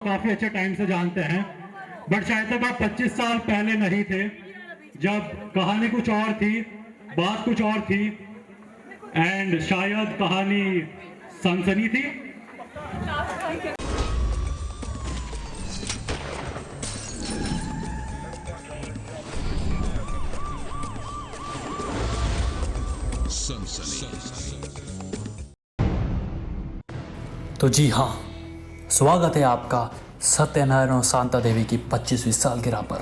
काफी अच्छे टाइम से जानते हैं, बट शायद तक आप 25 साल पहले नहीं थे, जब कहानी कुछ और थी, बात कुछ और थी, एंड शायद कहानी सनसनी थी। तो जी हाँ, स्वागत है आपका सत्यनारायण और शांता देवी की 25वीं सालगिरह पर।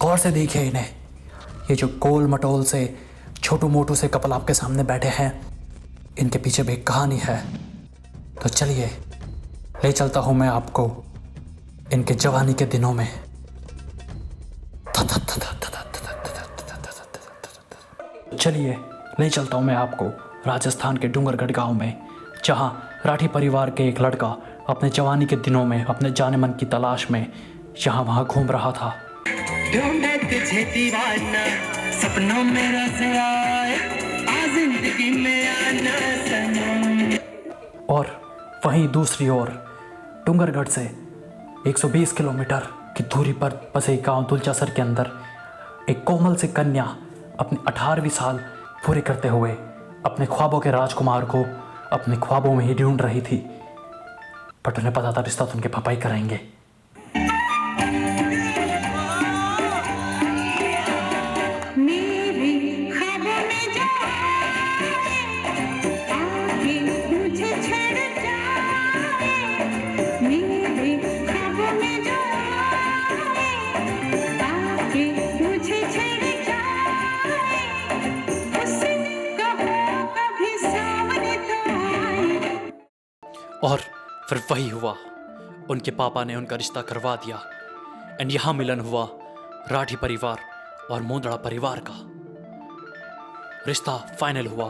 गौर से देखिए इन्हें, ये जो गोल मटोल से छोटू मोटू से कपल आपके सामने बैठे हैं, इनके पीछे भी एक कहानी है। तो चलिए ले चलता हूँ मैं आपको इनके जवानी के दिनों में। चलिए ले चलता हूँ मैं आपको राजस्थान के डूंगरगढ़ गांव में, जहां राठी परिवार के एक लड़का अपने जवानी के दिनों में अपने जाने मन की तलाश में यहाँ वहाँ घूम रहा था। सपनों में रस आए, जिंदगी में आना सनम। और वहीं दूसरी ओर डूंगरगढ़ से 120 किलोमीटर की दूरी पर बसे गांव दुलचासर के अंदर एक कोमल सी कन्या अपने 18वीं साल पूरे करते हुए अपने ख्वाबों के राजकुमार को अपने ख्वाबों में ही ढूंढ रही थी, बट उन्हें पता था रिश्ता तो उनके पापा ही कराएंगे। और फिर वही हुआ, उनके पापा ने उनका रिश्ता करवा दिया एंड यहाँ मिलन हुआ राठी परिवार और मोंदड़ा परिवार का। रिश्ता फाइनल हुआ,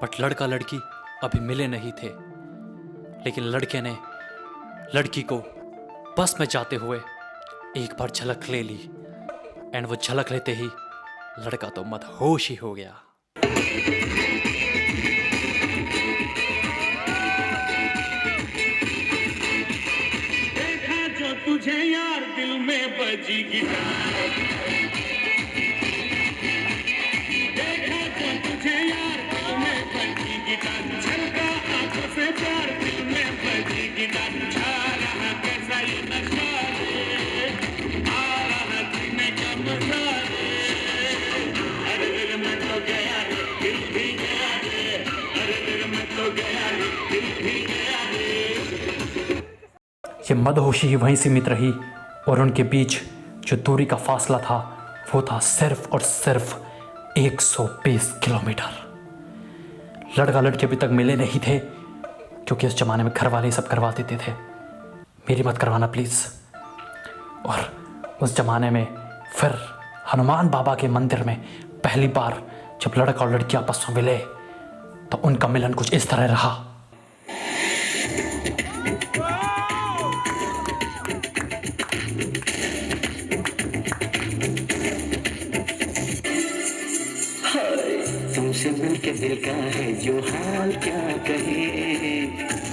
बट लड़का लड़की अभी मिले नहीं थे, लेकिन लड़के ने लड़की को बस में जाते हुए एक बार झलक ले ली एंड वो झलक लेते ही लड़का तो मदहोश ही हो गया। तुझे यार दिल में बजी गिटार, देखा तो तुझे यार दिल में बजी गिटार, झलका आंखों से प्यार दिल में बजी गिटार, छा रहा कैसा ये नशा रे, आ रहा जीने का मजा रे, अरे दिल में तो गया रे, दिल भी गया रे, अरे दिल में तो गया रे, दिल भी गया रे। ये मदहोशी ही वहीं सीमित रही और उनके बीच जो दूरी का फासला था वो था सिर्फ और सिर्फ 120 किलोमीटर। लड़का लड़की अभी तक मिले नहीं थे, क्योंकि उस जमाने में घर वाले सब करवा देते थे। मेरी मत करवाना प्लीज़। और उस जमाने में फिर हनुमान बाबा के मंदिर में पहली बार जब लड़का और लड़की आपस में मिले तो उनका मिलन कुछ इस तरह रहा। तुमसे मिलके दिल का है जो हाल क्या कहे,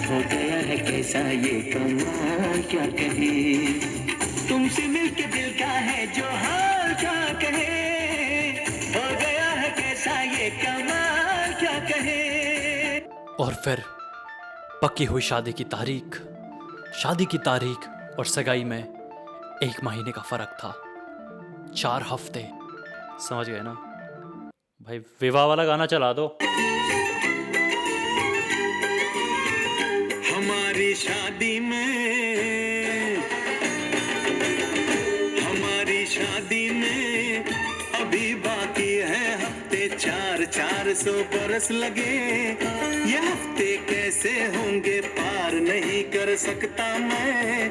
हो गया है कैसा ये कमाल क्या कहे, तुमसे मिलके दिल का है जो हाल क्या कहे, हो गया है कैसा ये कमाल क्या कहे। और फिर पक्की हुई शादी की तारीख और सगाई में 1 महीने का फर्क था, 4 हफ्ते। समझ गए ना भाई? विवाह वाला गाना चला दो। हमारी शादी में अभी बाकी है हफ्ते 400 बरस लगे, ये हफ्ते कैसे होंगे पार नहीं कर सकता मैं,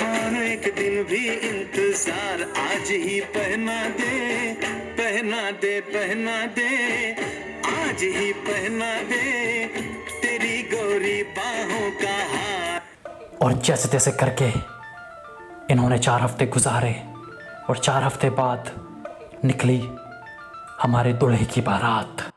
और एक दिन भी इंतजार आज ही पहना दे, आज ही पहना दे तेरी गोरी बाहों का हार। और जैसे तैसे करके इन्होंने 4 हफ्ते गुजारे और 4 हफ्ते बाद निकली हमारे दूल्हे की बारात।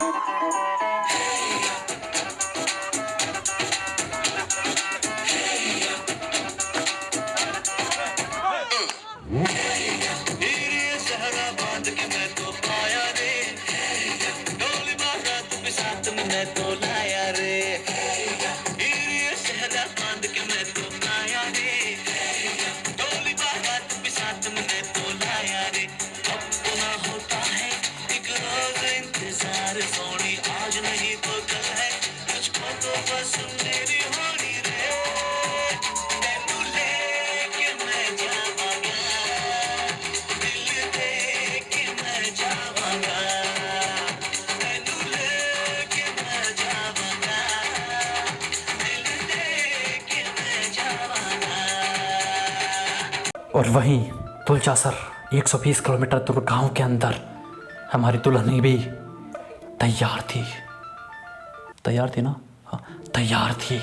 और वहीं तुलचासर 120 किलोमीटर दूर गांव के अंदर हमारी दुल्हन भी तैयार थी। तैयार थी ना? हाँ, तैयार थी।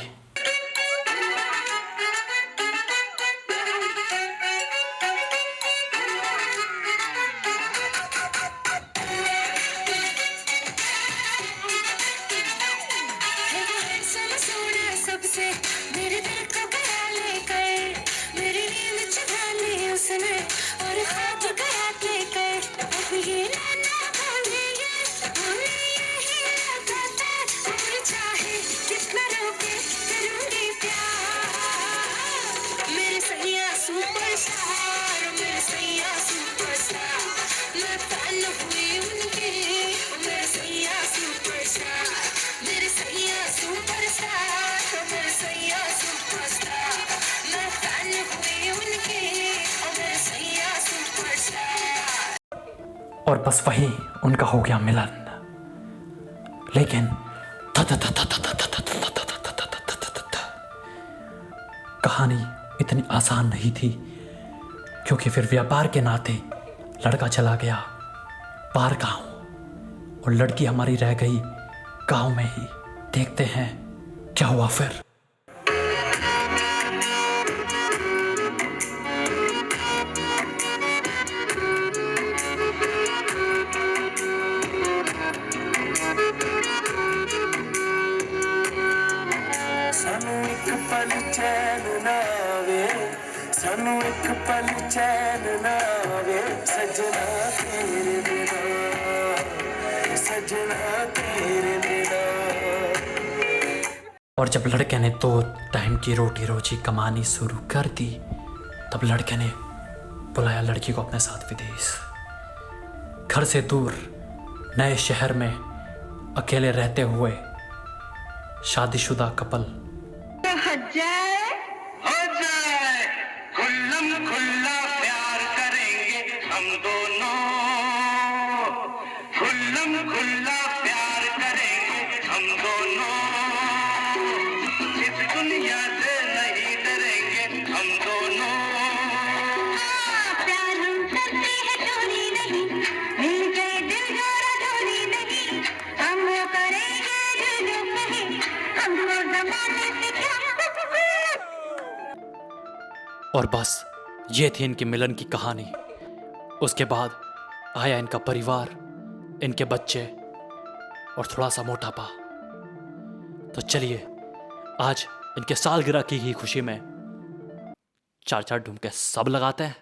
सबसे मेरे दिल को गया लेकर, मेरी नींद चुरा ली उसने और ख्वाब गया लेकर। अब ये नैना बोलेंगे हमें यही लगता, और चाहे कितना रोके करूंगी प्यार। मेरे सैया सुपरस्टार, मेरे सैया सुपरस्टार, मैं फैन हुई उनकी। मेरे सैया सुपरस्टार, मेरे सैया सुपरस्टार, मेरे सैया सुपरस्टार, मैं फैन हुई उनकी। मेरे सैया सुपरस्टार। और बस वहीं उनका हो गया मिलन। लेकिन कहानी इतनी आसान नहीं थी, क्योंकि फिर व्यापार के नाते लड़का चला गया पार गांव और लड़की हमारी रह गई गांव में ही। देखते हैं क्या हुआ फिर। सानू एक पल चैन ना आवे, सानू एक पल चैन ना आवे, सजना तेरे बिना, सजना तेरे बिना। और जब लड़के ने 2 टाइम की रोटी रोजी कमानी शुरू कर दी, तब लड़के ने बुलाया लड़की को अपने साथ विदेश। घर से दूर नए शहर में अकेले रहते हुए शादीशुदा कपल हो जाए खुल्लम खुल्ला प्यार करेंगे हम दोनों, खुल्लम खुल्ला प्यार करेंगे हम दोनों, इस दुनिया से नहीं डरेंगे हम दोनों। प्यार हम करते हैं चोरी नहीं, मिल गए दिल जोड़ा चोरी नहीं, हम वो करेंगे जो कहे, हमको जमाने से क्या। और बस ये थी इनके मिलन की कहानी। उसके बाद आया इनका परिवार, इनके बच्चे और थोड़ा सा मोटापा। तो चलिए आज इनके सालगिरह की ही खुशी में 4-4 ढूंढ सब लगाते हैं।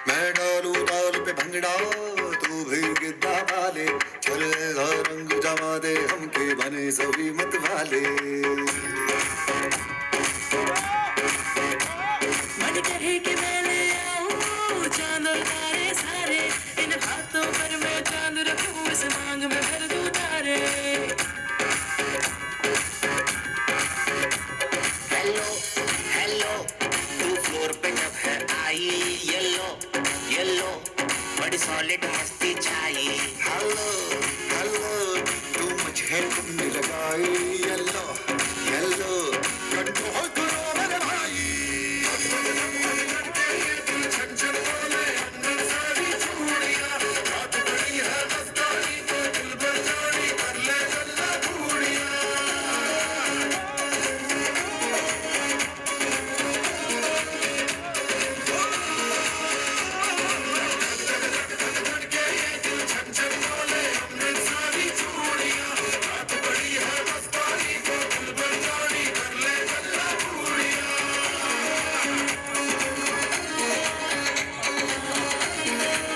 मैं डालू ताल पे भंगड़ा, तू भी गिद्दा वाले, चलेगा रंग जमा दे हमके बने सभी मत वाले। मन कहे कि मैं ले आऊं चांद और तारे सारे, इन हाथों पर मैं चांद रखूं, इस मांग में भर दूं तारे। हेलो हेलो, तू फ्लोर पे जब है आई, येलो येलो, बड़ी सॉलिड मस्त